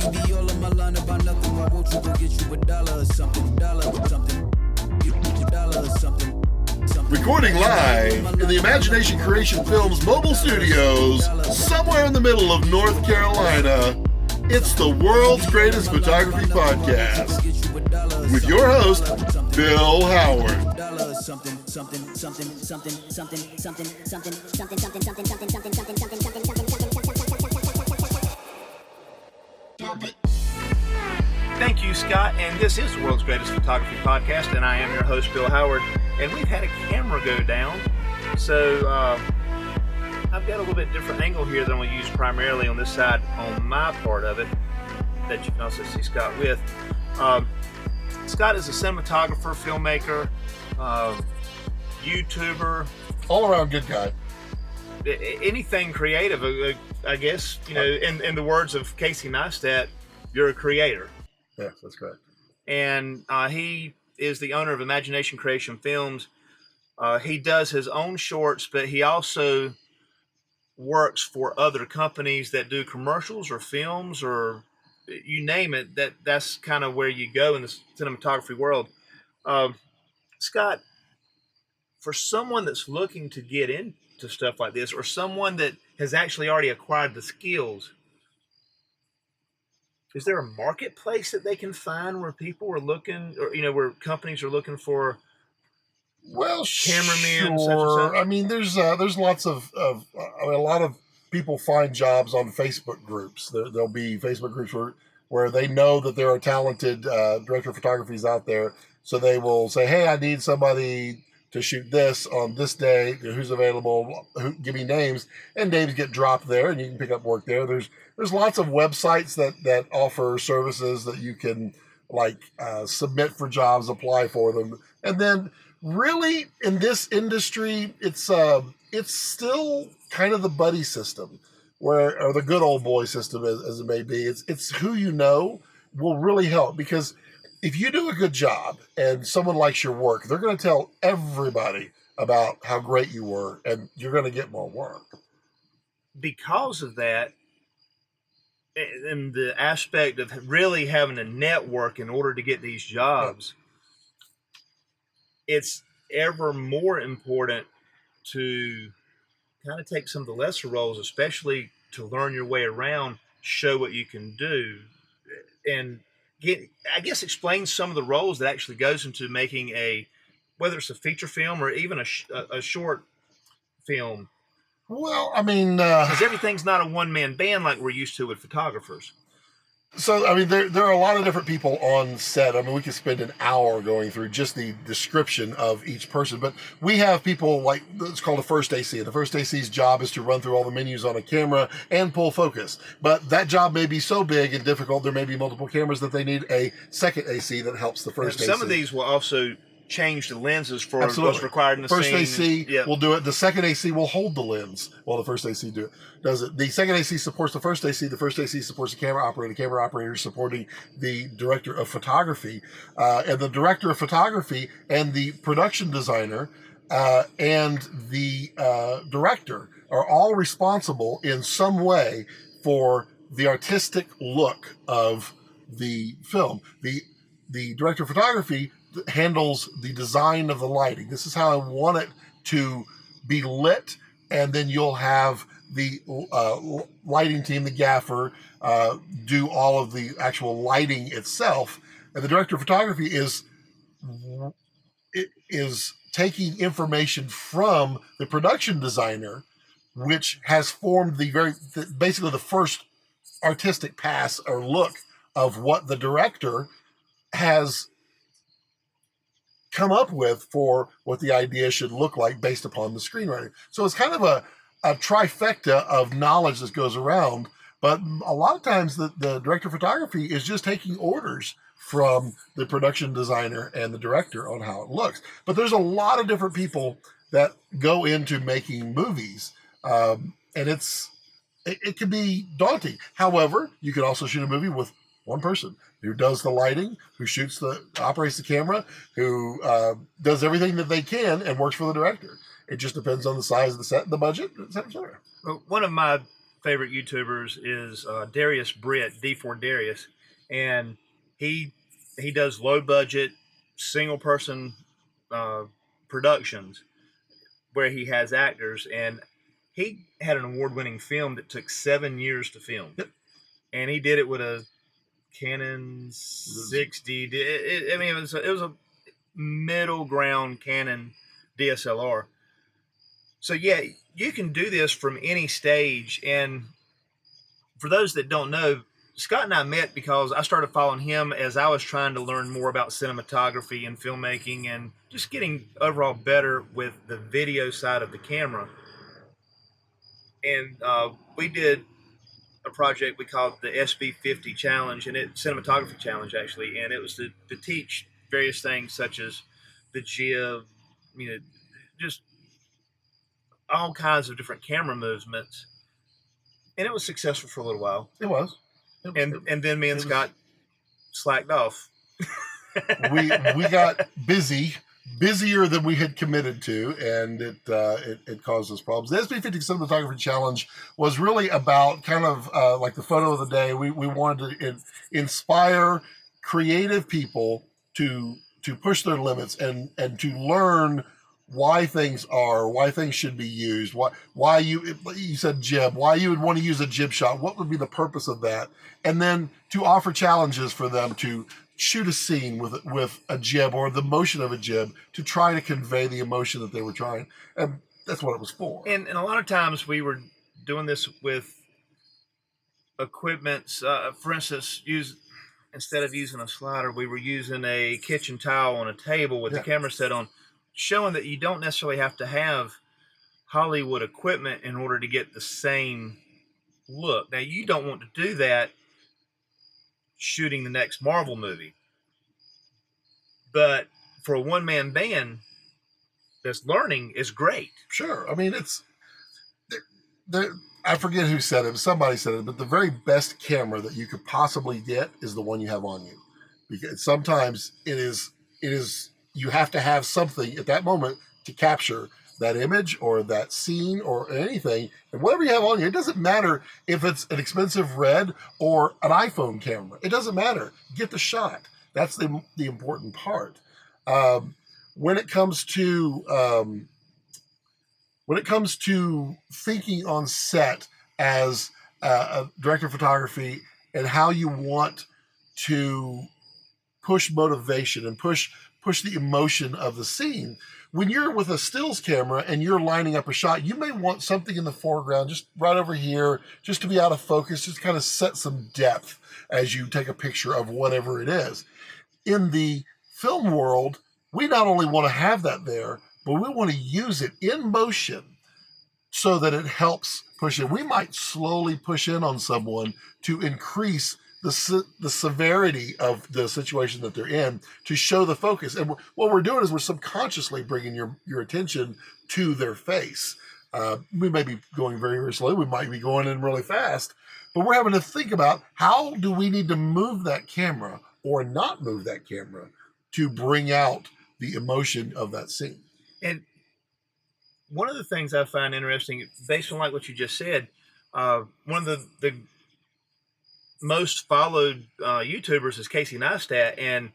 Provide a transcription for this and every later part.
You be all on my line about nothing. Why won't you go get you $1 or something? $1 or something. $1 or something. Recording live in the Imagination Creation Films mobile studios, somewhere in the middle of North Carolina, it's the world's greatest photography podcast with your host, Bill Howard. Thank you, Scott, and this is the world's greatest photography podcast, and I am your host, Bill Howard, and we've had a camera go down, so I've got a little bit different angle here than we use primarily on this side on my part of it, that you can also see Scott with. Scott is a cinematographer, filmmaker, YouTuber. All-around good guy. Anything creative, I guess, you know, in the words of Casey Neistat, you're a creator. Yes, that's correct. And he is the owner of Imagination Creation Films. He does his own shorts, but he also works for other companies that do commercials or films or you name it. That's kind of where you go in the cinematography world. Scott, for someone that's looking to get into stuff like this, or someone that has actually already acquired the skills, is there a marketplace that they can find where people are looking, or where companies are looking for? Well, cameramen, sure. Such and such? I mean, there's lots of a lot of people find jobs on Facebook groups. There'll be Facebook groups where they know that there are talented director of photographies out there, so they will say, "Hey, I need somebody to shoot this on this day. Who's available? Give me names," and names get dropped there, and you can pick up work there. There's lots of websites that offer services that you can submit for jobs, apply for them, and then really in this industry, it's still kind of the buddy system, or the good old boy system as it may be. It's who you know will really help, because if you do a good job and someone likes your work, they're going to tell everybody about how great you were, and you're going to get more work. Because of that, and the aspect of really having a network in order to get these jobs, it's ever more important to kind of take some of the lesser roles, especially to learn your way around, show what you can do, and explain some of the roles that actually goes into making whether it's a feature film or even a short film. Well, I mean, because everything's not a one-man band like we're used to with photographers. So, I mean, there are a lot of different people on set. I mean, we could spend an hour going through just the description of each person, but we have people it's called a first AC, and the first AC's job is to run through all the menus on a camera and pull focus. But that job may be so big and difficult, there may be multiple cameras that they need a second AC that helps the first AC. Some of these will also change the lenses for Absolutely. what's required in the first scene. AC will do it. The second AC will hold the lens while the first AC does it. The second AC supports the first AC. The first AC supports the camera operator. The camera operator supporting the director of photography. And the director of photography and the production designer and the director are all responsible in some way for the artistic look of the film. The director of photography handles the design of the lighting. This is how I want it to be lit, and then you'll have the lighting team, the gaffer, do all of the actual lighting itself. And the director of photography is taking information from the production designer, which has formed basically the first artistic pass or look of what the director has come up with for what the idea should look like based upon the screenwriting. So it's kind of a trifecta of knowledge that goes around, but a lot of times the director of photography is just taking orders from the production designer and the director on how it looks. But there's a lot of different people that go into making movies, and it can be daunting. However, you can also shoot a movie with one person who does the lighting, who operates the camera, who does everything that they can and works for the director. It just depends on the size of the set, the budget, et cetera, et cetera. Well, one of my favorite YouTubers is Darius Britt, D4 Darius, and he does low budget single person uh, productions where he has actors, and he had an award winning film that took 7 years to film, and he did it with a Canon 60. I mean, it was a middle ground Canon DSLR. So yeah, you can do this from any stage. And for those that don't know, Scott and I met because I started following him as I was trying to learn more about cinematography and filmmaking and just getting overall better with the video side of the camera. And we did a project we called the SB50 Challenge, and cinematography challenge actually, and it was to teach various things such as the jib, you know, just all kinds of different camera movements, and it was successful for a little while. It was. And then me and Scott slacked off. we got busier than we had committed to, and it caused us problems. The SB50 Cinematography Challenge was really about kind of like the photo of the day. We wanted to inspire creative people to push their limits and to learn why things should be used, why you said jib, why you would want to use a jib shot, what would be the purpose of that, and then to offer challenges for them to shoot a scene with a jib or the motion of a jib to try to convey the emotion that they were trying, and that's what it was for. And a lot of times we were doing this with equipment. For instance, instead of using a slider, we were using a kitchen towel on a table with the camera set on, showing that you don't necessarily have to have Hollywood equipment in order to get the same look. Now, you don't want to do that shooting the next Marvel movie, but for a one-man band that's learning is great. Sure. I mean, it's I forget who said it, somebody said it, but the very best camera that you could possibly get is the one you have on you, because sometimes it is you have to have something at that moment to capture that image or that scene or anything. And whatever you have on you, it doesn't matter if it's an expensive Red or an iPhone camera. It doesn't matter. Get the shot. That's the important part. When it comes to thinking on set as a director of photography and how you want to push motivation and push the emotion of the scene. When you're with a stills camera and you're lining up a shot, you may want something in the foreground, just right over here, just to be out of focus, just kind of set some depth as you take a picture of whatever it is. In the film world, we not only want to have that there, but we want to use it in motion so that it helps push it. We might slowly push in on someone to increase the severity of the situation that they're in to show the focus. And what we're doing is we're subconsciously bringing your attention to their face. We may be going very, very slowly. We might be going in really fast, but we're having to think about how do we need to move that camera or not move that camera to bring out the emotion of that scene. And one of the things I find interesting, based on like what you just said, one of the most followed YouTubers is Casey Neistat, and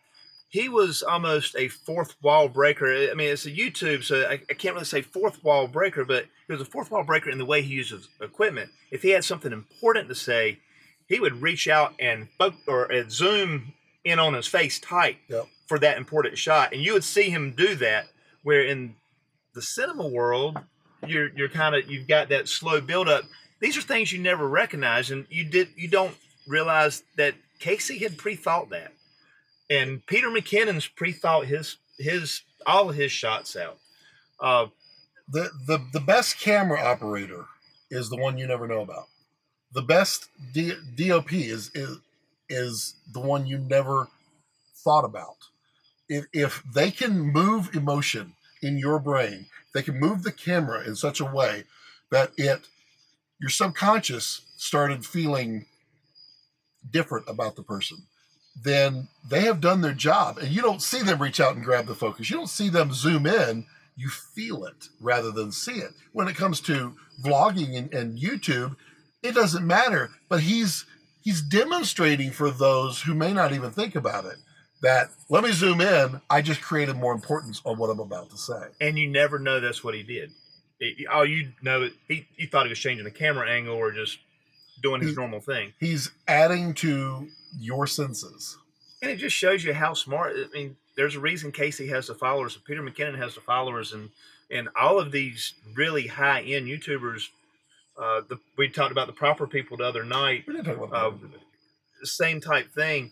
he was almost a fourth wall breaker. I mean, it's a YouTube, so I can't really say fourth wall breaker, but he was a fourth wall breaker in the way he uses equipment. If he had something important to say, he would reach out and zoom in on his face tight for that important shot, and you would see him do that. Where in the cinema world, you've got that slow buildup. These are things you never recognize, and you don't realize that Casey had pre-thought that, and Peter McKinnon's pre-thought all of his shots out. The best camera operator is the one you never know about. The best DOP is the one you never thought about. If they can move emotion in your brain, they can move the camera in such a way that your subconscious started feeling different about the person, then they have done their job. And you don't see them reach out and grab the focus. You don't see them zoom in. You feel it rather than see it. When it comes to vlogging and YouTube, it doesn't matter. But he's demonstrating for those who may not even think about it that let me zoom in. I just created more importance on what I'm about to say. And you never know that's what he did. All you know, you thought he was changing the camera angle or just doing his normal thing. He's adding to your senses. And it just shows you how smart. I mean, there's a reason Casey has the followers, and Peter McKinnon has the followers, and all of these really high end YouTubers. We talked about the proper people the other night. We didn't talk about that today. Same type thing.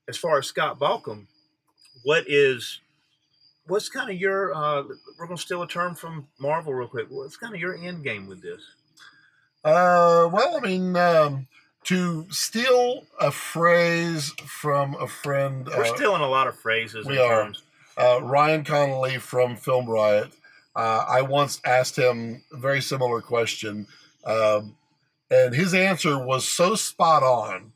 As far as Scott Balkum, what's kind of your? We're going to steal a term from Marvel real quick. What's kind of your end game with this? Well, I mean, to steal a phrase from a friend. We're stealing a lot of phrases. We are. Ryan Connolly from Film Riot. I once asked him a very similar question, and his answer was so spot on,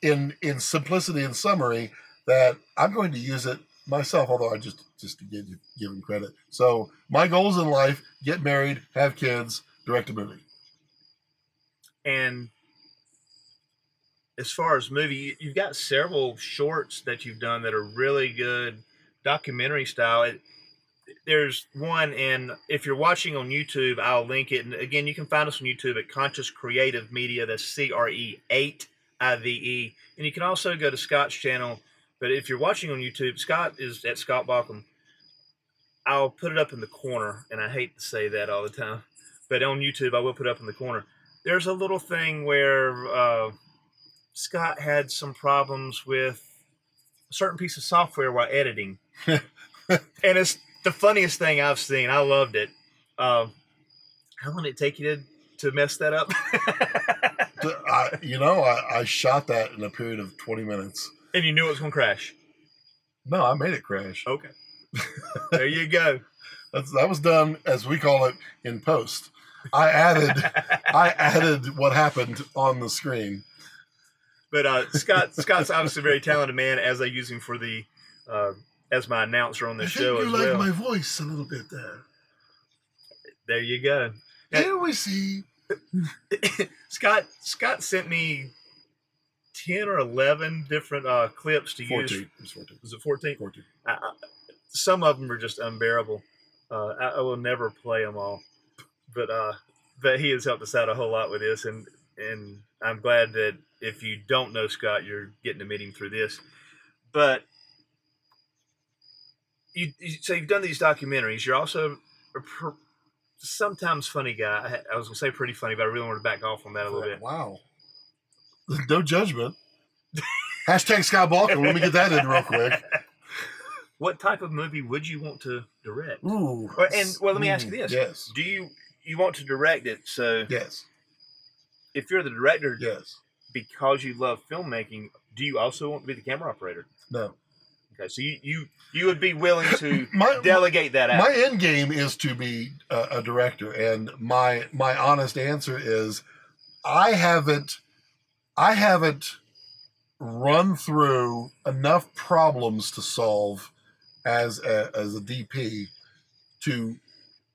in simplicity and summary, that I'm going to use it myself. Although I just to give him credit. So my goals in life: get married, have kids, direct a movie. And as far as movie, you've got several shorts that you've done that are really good, documentary style. There's one, and if you're watching on YouTube, I'll link it. And again, you can find us on YouTube at Conscious Creative Media. That's CRE8IVE. And you can also go to Scott's channel. But if you're watching on YouTube, Scott is at Scott Balkum. I'll put it up in the corner, and I hate to say that all the time, but on YouTube, I will put it up in the corner. There's a little thing where Scott had some problems with a certain piece of software while editing. And it's the funniest thing I've seen. I loved it. How long did it take you to mess that up? I shot that in a period of 20 minutes. And you knew it was going to crash? No, I made it crash. Okay. There you go. That was done, as we call it, in post. I added what happened on the screen. But Scott's obviously a very talented man, as I use him for as my announcer on the show as well. You like my voice a little bit there. There you go. Here we see. Scott sent me 10 or 11 different clips to 14. use. It was 14. Was it 14? 14. Some of them are just unbearable. I will never play them all. But he has helped us out a whole lot with this, and I'm glad that if you don't know Scott, you're getting to meet him through this. But so you've done these documentaries. You're also a sometimes funny guy. I was going to say pretty funny, but I really want to back off on that a little bit. Wow. No judgment. Hashtag Scott Balkum. Let me get that in real quick. What type of movie would you want to direct? Ooh. Let me ask you this. Yes. Do you want to direct it? So yes. If you're the director, yes, because you love filmmaking, do you also want to be the camera operator? No. Okay, so you would be willing to delegate that out. My end game is to be a director, and my honest answer is I haven't run through enough problems to solve as a DP to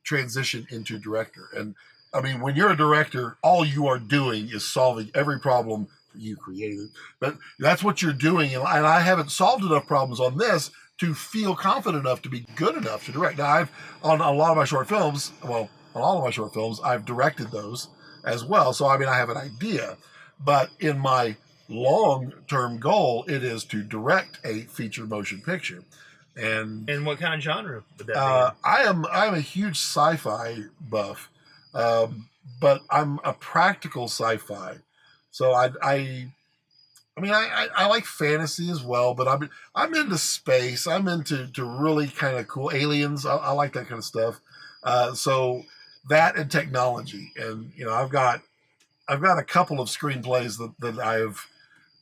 transition into director. And I mean, when you're a director, all you are doing is solving every problem that you created. But that's what you're doing. And I haven't solved enough problems on this to feel confident enough to be good enough to direct. Now, on all of my short films, I've directed those as well. So, I mean, I have an idea. But in my long-term goal, it is to direct a feature motion picture. And what kind of genre would that be? I'm a huge sci-fi buff, but I'm a practical sci-fi. So I like fantasy as well, but I'm into space. I'm into really kind of cool aliens. I like that kind of stuff. So that and technology, and I've got a couple of screenplays that I've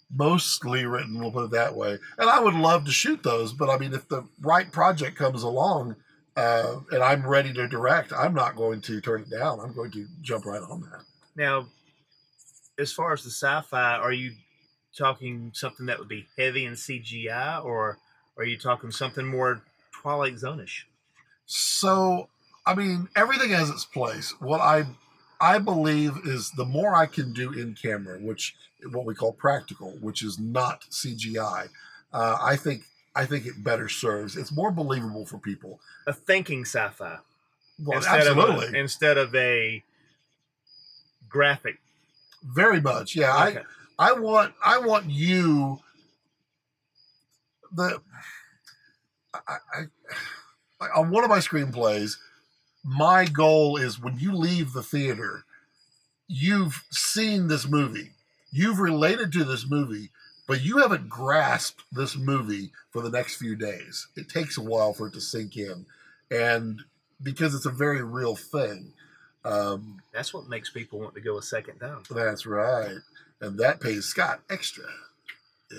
mostly written, we'll put it that way. And I would love to shoot those, but I mean, if the right project comes along and I'm ready to direct, I'm not going to turn it down. I'm going to jump right on that. Now, as far as the sci-fi, are you talking something that would be heavy in CGI, or are you talking something more Twilight Zone-ish? So, I mean, everything has its place. What I I believe is the more I can do in camera, which what we call practical, which is not CGI. I think it better serves. It's more believable for people. A thinking sci-fi Well, instead of a graphic. Very much, yeah. Okay. I want you the on one of my screenplays. My goal is when you leave the theater, you've seen this movie, you've related to this movie, but you haven't grasped this movie for the next few days. It takes a while for it to sink in, and because it's a very real thing. That's what makes people want to go a second time. That's right, and that pays Scott extra. Yeah.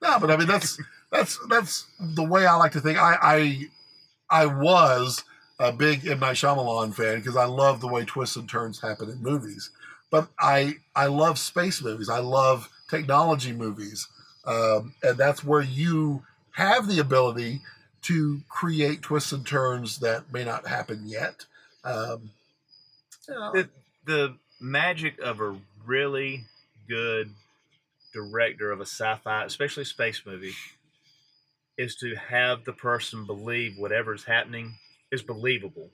No, but I mean that's the way I like to think. I was a big M. Night Shyamalan fan because I love the way twists and turns happen in movies. But I love space movies. I love technology movies, and that's where you have the ability to create twists and turns that may not happen yet. The magic of a really good director of a sci-fi, especially space movie, is to have the person believe whatever's happening is believable.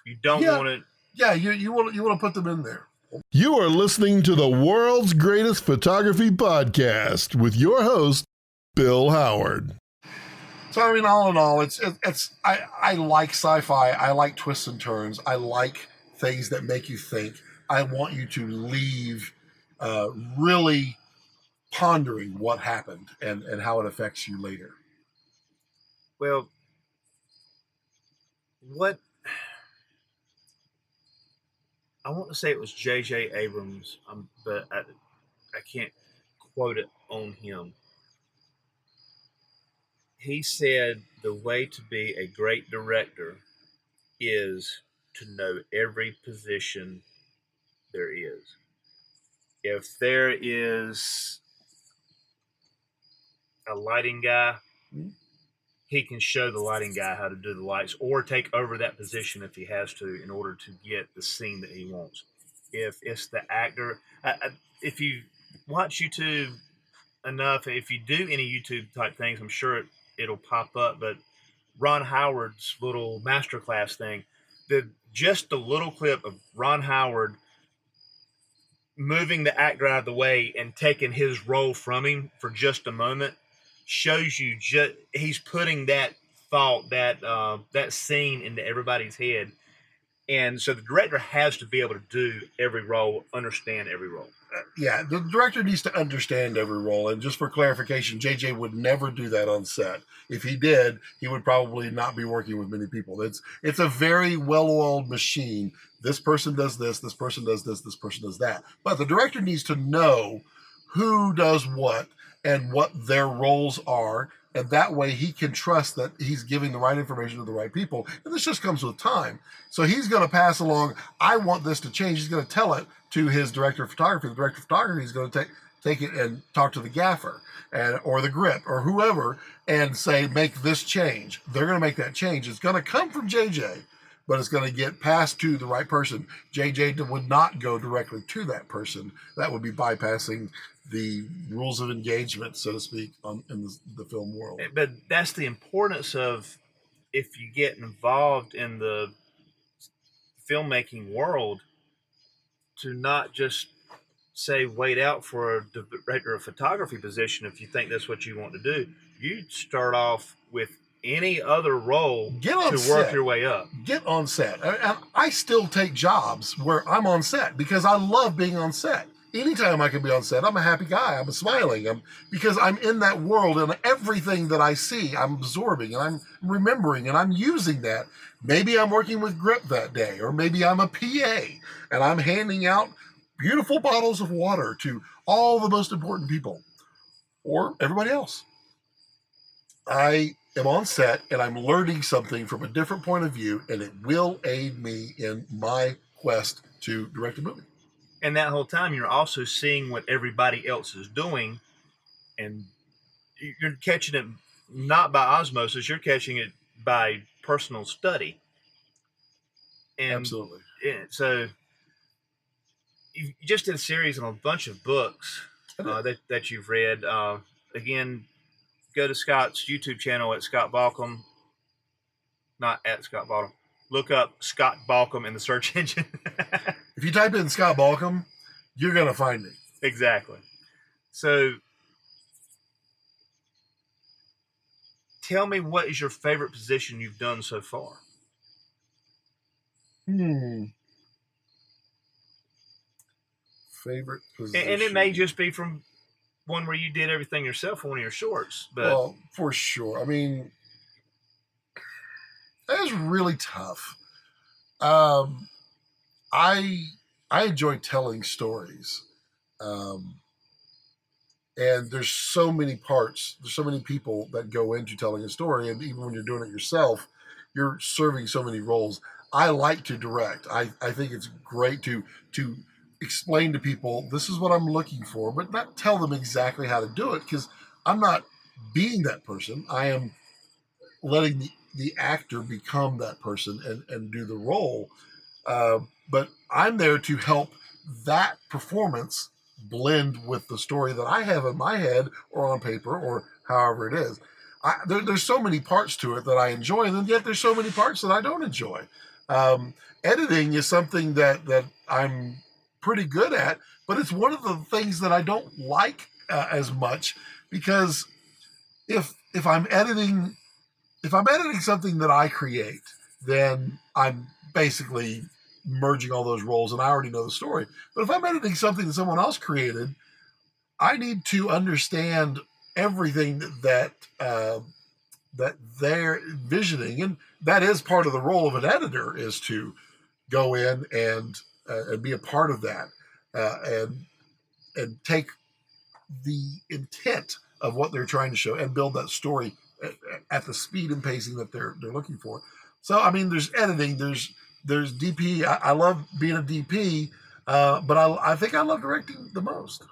You don't want it. Yeah, you want to put them in there. You are listening to the world's greatest photography podcast with your host, Bill Howard. So I mean, all in all, I like sci-fi. I like twists and turns. I like things that make you think. I want you to leave really pondering what happened and how it affects you later. Well, what I want to say it was J.J. Abrams, but I can't quote it on him. He said the way to be a great director is to know every position there is. If there is a lighting guy, he can show the lighting guy how to do the lights or take over that position if he has to in order to get the scene that he wants. If it's the actor, if you watch YouTube enough, if you do any YouTube type things, I'm sure it'll pop up. But Ron Howard's little masterclass thing, just the little clip of Ron Howard moving the actor out of the way and taking his role from him for just a moment shows you he's putting that thought, that scene into everybody's head. And so the director has to be able to do every role, understand every role. Yeah, the director needs to understand every role. And just for clarification, JJ would never do that on set. If he did, he would probably not be working with many people. It's a very well-oiled machine. This person does this person does this person does that. But the director needs to know who does what and what their roles are. And that way he can trust that he's giving the right information to the right people. And this just comes with time. So he's going to pass along, I want this to change. He's going to tell it to his director of photography. The director of photography is going to take it and talk to the gaffer or the grip or whoever and say, make this change. They're going to make that change. It's going to come from JJ, but it's going to get passed to the right person. JJ would not go directly to that person. That would be bypassing the rules of engagement, so to speak, in the film world. But that's the importance of, if you get involved in the filmmaking world, to not just say wait out for a director of photography position if you think that's what you want to do. You start off with any other role to work your way up. Get on set. And I still take jobs where I'm on set because I love being on set. Anytime I can be on set, I'm a happy guy. I'm smiling. Because I'm in that world, and everything that I see, I'm absorbing and I'm remembering and I'm using that. Maybe I'm working with grip that day, or maybe I'm a PA and I'm handing out beautiful bottles of water to all the most important people or everybody else. I am on set and I'm learning something from a different point of view, and it will aid me in my quest to direct a movie. And that whole time, you're also seeing what everybody else is doing, and you're catching it not by osmosis, you're catching it by personal study. And Absolutely. So you just did a series on a bunch of books that you've read. Again, go to Scott's YouTube channel at Scott Balkum, not at Scott Balkum. Look up Scott Balkum in the search engine. If you type in Scott Balkum, you're going to find me. Exactly. So tell me, what is your favorite position you've done so far? Favorite position. And it may just be from one where you did everything yourself for one of your shorts. But well, for sure. I mean, that is really tough. I enjoy telling stories. And there's so many parts, there's so many people that go into telling a story. And even when you're doing it yourself, you're serving so many roles. I like to direct. I think it's great to explain to people, this is what I'm looking for, but not tell them exactly how to do it, because I'm not being that person. I am letting the actor become that person and do the role. But I'm there to help that performance blend with the story that I have in my head or on paper or however it is. There's so many parts to it that I enjoy, and yet there's so many parts that I don't enjoy. Editing is something that I'm pretty good at, but it's one of the things that I don't like as much, because if I'm editing something that I create, then I'm basically merging all those roles and I already know the story. But if I'm editing something that someone else created, I need to understand everything that they're envisioning, and that is part of the role of an editor, is to go in and be a part of that, and take the intent of what they're trying to show and build that story at the speed and pacing that they're looking for. So I mean, there's editing, there's DP. I love being a DP, but I think I love directing the most.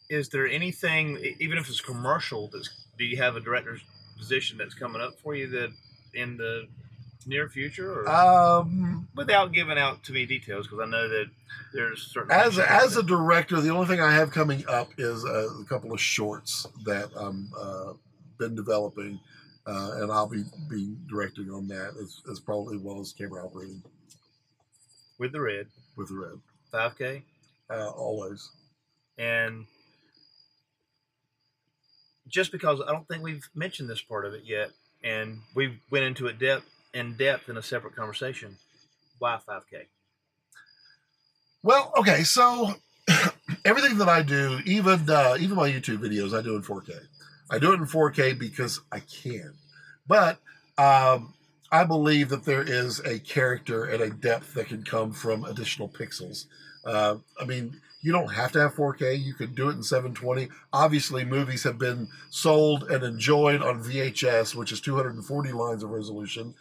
Is there anything, even if it's commercial, do you have a director's position that's coming up for you that in the near future, or without giving out too many details, because I know that there's certain as a director, the only thing I have coming up is a couple of shorts that been developing, and I'll be directing on that as probably well as camera operating with the red 5K always. And just because I don't think we've mentioned this part of it yet, and we went into it in depth in a separate conversation, why 5K? Well, okay, so everything that I do, even my YouTube videos, I do in 4K. I do it in 4K because I can, but I believe that there is a character and a depth that can come from additional pixels. I mean, you don't have to have 4K. You could do it in 720. Obviously, movies have been sold and enjoyed on VHS, which is 240 lines of resolution,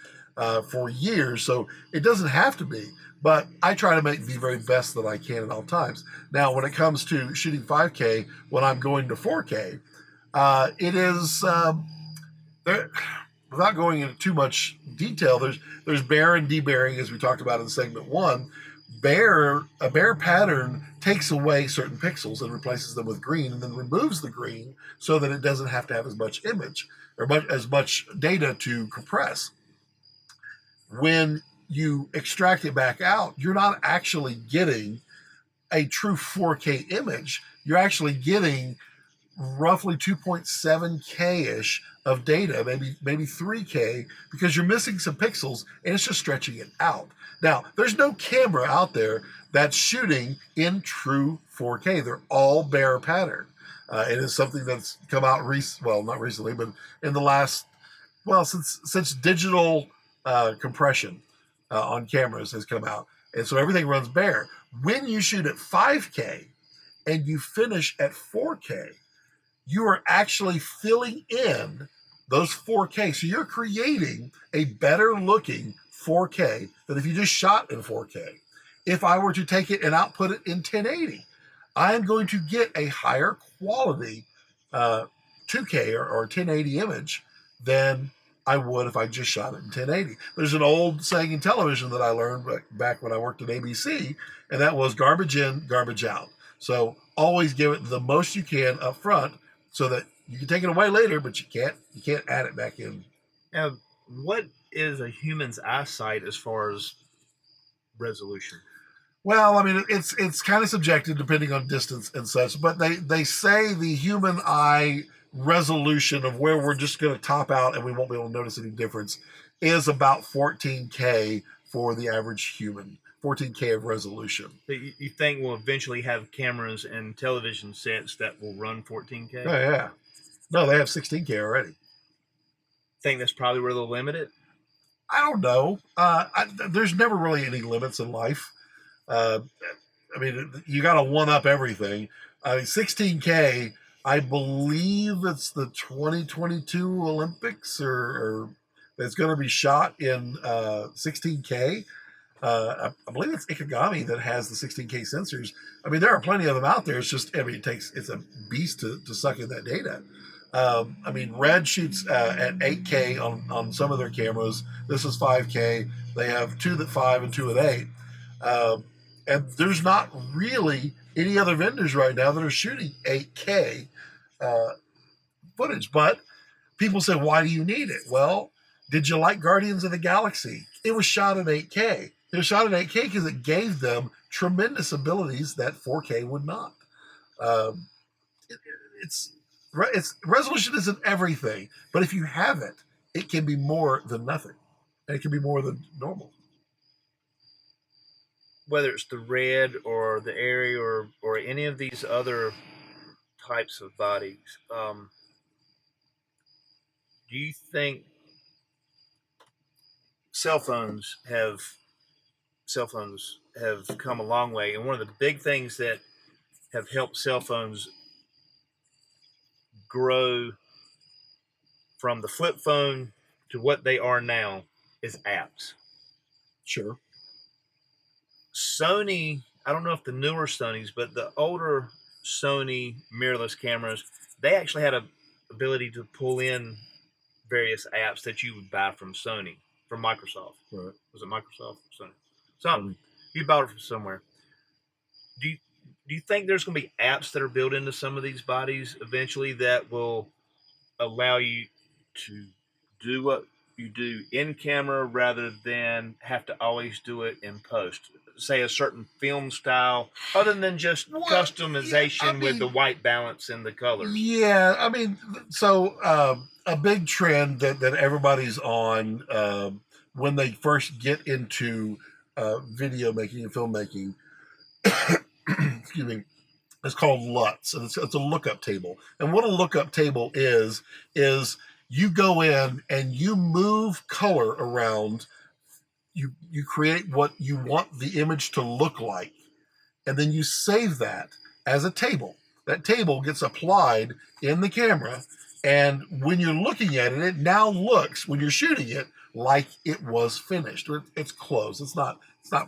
for years. So it doesn't have to be. But I try to make the very best that I can at all times. Now, when it comes to shooting 5K, when I'm going to 4K, it is without going into too much detail. There's bare and debaring, as we talked about in segment 1. A bare pattern takes away certain pixels and replaces them with green, and then removes the green so that it doesn't have to have as much image or as much data to compress. When you extract it back out, you're not actually getting a true 4K image. You're actually getting roughly 2.7K-ish of data, maybe 3K, because you're missing some pixels and it's just stretching it out. Now, there's no camera out there that's shooting in true 4K. They're all bare pattern. It is something that's come out not recently, but in the last, since digital compression on cameras has come out. And so everything runs bare. When you shoot at 5K and you finish at 4K, you are actually filling in those 4K. So you're creating a better looking 4K than if you just shot in 4K. If I were to take it and output it in 1080, I am going to get a higher quality 2K or 1080 image than I would if I just shot it in 1080. There's an old saying in television that I learned back when I worked at ABC, and that was garbage in, garbage out. So always give it the most you can up front, so that you can take it away later, but you can't add it back in. Now, what is a human's eyesight as far as resolution? Well, I mean, it's kind of subjective depending on distance and such, but they say the human eye resolution of where we're just going to top out and we won't be able to notice any difference is about 14K for the average human. 14K of resolution. So you think we'll eventually have cameras and television sets that will run 14K? Oh, yeah. No, they have 16K already. Think that's probably where they'll limit it? I don't know. There's never really any limits in life. I mean, you got to one up everything. 16K, I believe it's the 2022 Olympics, or it's going to be shot in 16K. I believe it's Ikegami that has the 16K sensors. I mean, there are plenty of them out there. It's just, I mean, it's a beast to suck in that data. I mean, Red shoots at 8K on some of their cameras. This is 5K. They have 2 at 5 and 2 at 8. And there's not really any other vendors right now that are shooting 8K footage. But people say, why do you need it? Well, did you like Guardians of the Galaxy? It was shot in 8K. It was shot in 8K because it gave them tremendous abilities that 4K would not. It's resolution isn't everything, but if you have it, it can be more than nothing, and it can be more than normal. Whether it's the Red or the Airy or any of these other types of bodies, do you think cell phones have come a long way? And one of the big things that have helped cell phones grow from the flip phone to what they are now is apps. Sure. Sony, I don't know if the newer Sonys, but the older Sony mirrorless cameras, they actually had a ability to pull in various apps that you would buy from Sony, from Microsoft. Right. Was it Microsoft? Sony. Something. You bought it from somewhere. Do you think there's going to be apps that are built into some of these bodies eventually that will allow you to do what you do in camera rather than have to always do it in post? Say a certain film style, other than just customization with the white balance and the colors. Yeah, I mean, so a big trend that everybody's on when they first get into video making and filmmaking, excuse me, it's called LUTs, and it's a lookup table. And what a lookup table is you go in and you move color around. You create what you want the image to look like, and then you save that as a table. That table gets applied in the camera, and when you're looking at it, it now looks, when you're shooting it, like it was finished. It's close. It's not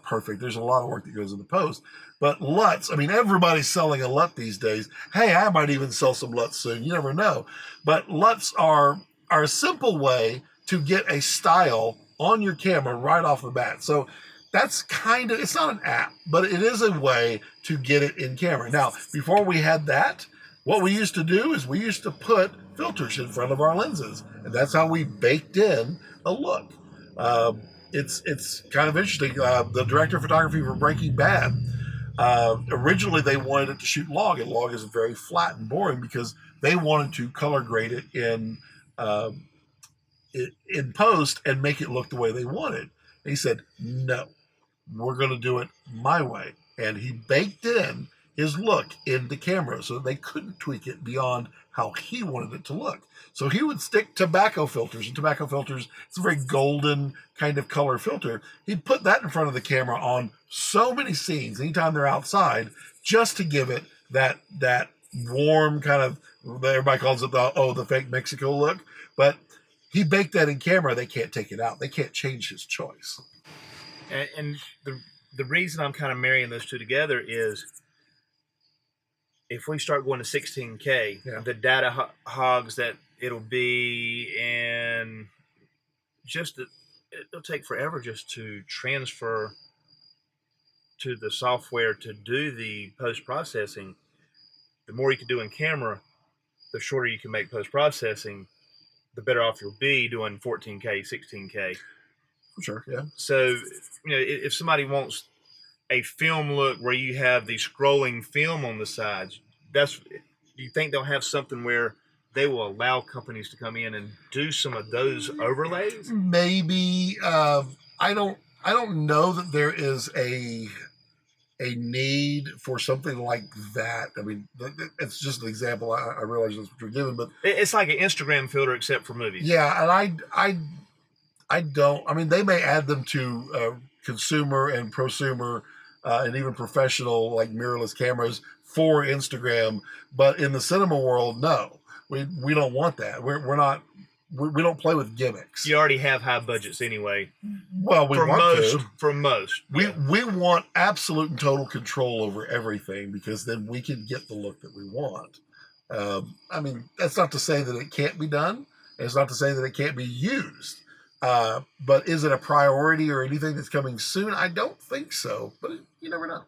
perfect. There's a lot of work that goes into post. But LUTs, I mean, everybody's selling a LUT these days. Hey, I might even sell some LUTs soon. You never know. But LUTs are a simple way to get a style on your camera right off the bat. So that's kind of, it's not an app, but it is a way to get it in camera. Now, before we had that, what we used to do is we used to put filters in front of our lenses, and that's how we baked in a look. It's kind of interesting. The director of photography for Breaking Bad, originally they wanted it to shoot log, and log is very flat and boring because they wanted to color grade it in post and make it look the way they wanted. And he said, no, we're going to do it my way. And he baked in his look into camera so they couldn't tweak it beyond how he wanted it to look. So he would stick tobacco filters, and tobacco filters, it's a very golden kind of color filter. He'd put that in front of the camera on so many scenes, anytime they're outside, just to give it that warm kind of, everybody calls it the fake Mexico look. But he baked that in camera. They can't take it out. They can't change his choice. And the reason I'm kind of marrying those two together is if we start going to 16K, the data hogs that it'll be in it'll take forever just to transfer to the software to do the post-processing. The more you can do in camera, the shorter you can make post-processing, the better off you'll be doing 14K, 16K. For sure, yeah. So, if somebody wants a film look where you have the scrolling film on the sides, do you think they'll have something where they will allow companies to come in and do some of those overlays? Maybe. I don't know that there is a need for something like that. I mean, it's just an example. I realize that's what you're giving, but it's like an Instagram filter except for movies. Yeah, and I don't. I mean, they may add them to consumer and prosumer and even professional like mirrorless cameras for Instagram, but in the cinema world, no, we don't want that. We're not. We don't play with gimmicks. You already have high budgets anyway. Well, For most. We want absolute and total control over everything because then we can get the look that we want. I mean, that's not to say that it can't be done. And it's not to say that it can't be used. But is it a priority or anything that's coming soon? I don't think so, but you never know.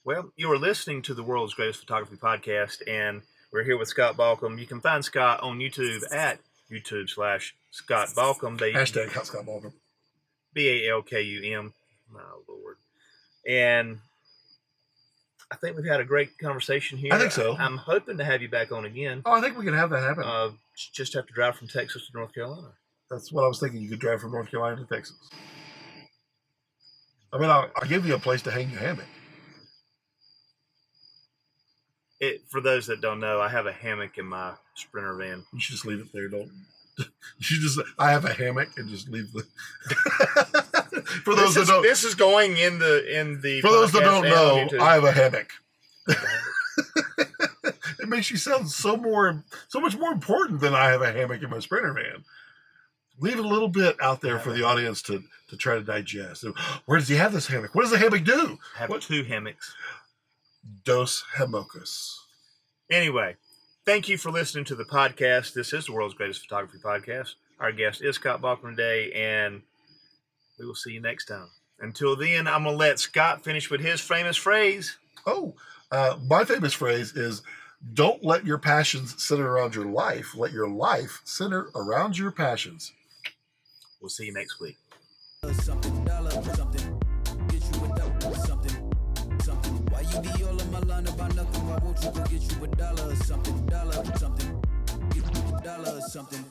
Well, you are listening to the World's Greatest Photography Podcast, and we're here with Scott Balkum. You can find Scott on YouTube at YouTube/Scott Balkum. Hashtag Scott Balkum. BALKUM. My Lord. And I think we've had a great conversation here. I think so. I'm hoping to have you back on again. Oh, I think we can have that happen. Just have to drive from Texas to North Carolina. That's what I was thinking. You could drive from North Carolina to Texas. I mean, I'll give you a place to hang your hammock. For those that don't know, I have a hammock in my Sprinter van. You should just leave it there. Don't. I have a hammock and just leave the. For those that don't, this is going in the. For those that don't know, I have a hammock. It makes you sound so much more important than I have a hammock in my Sprinter van. Leave a little bit out there for the audience to try to digest. Where does he have this hammock? What does the hammock do? I have 2 hammocks. Dos hammocks. Anyway, thank you for listening to the podcast. This is the World's Greatest Photography Podcast. Our guest is Scott Balkum today, and we will see you next time. Until then, I'm going to let Scott finish with his famous phrase. Oh, my famous phrase is, don't let your passions center around your life. Let your life center around your passions. We'll see you next week. Something, get you a dollar, something. Why you be all on my line about nothing? Why won't you go get you a dollar or something? Get you a dollar or something.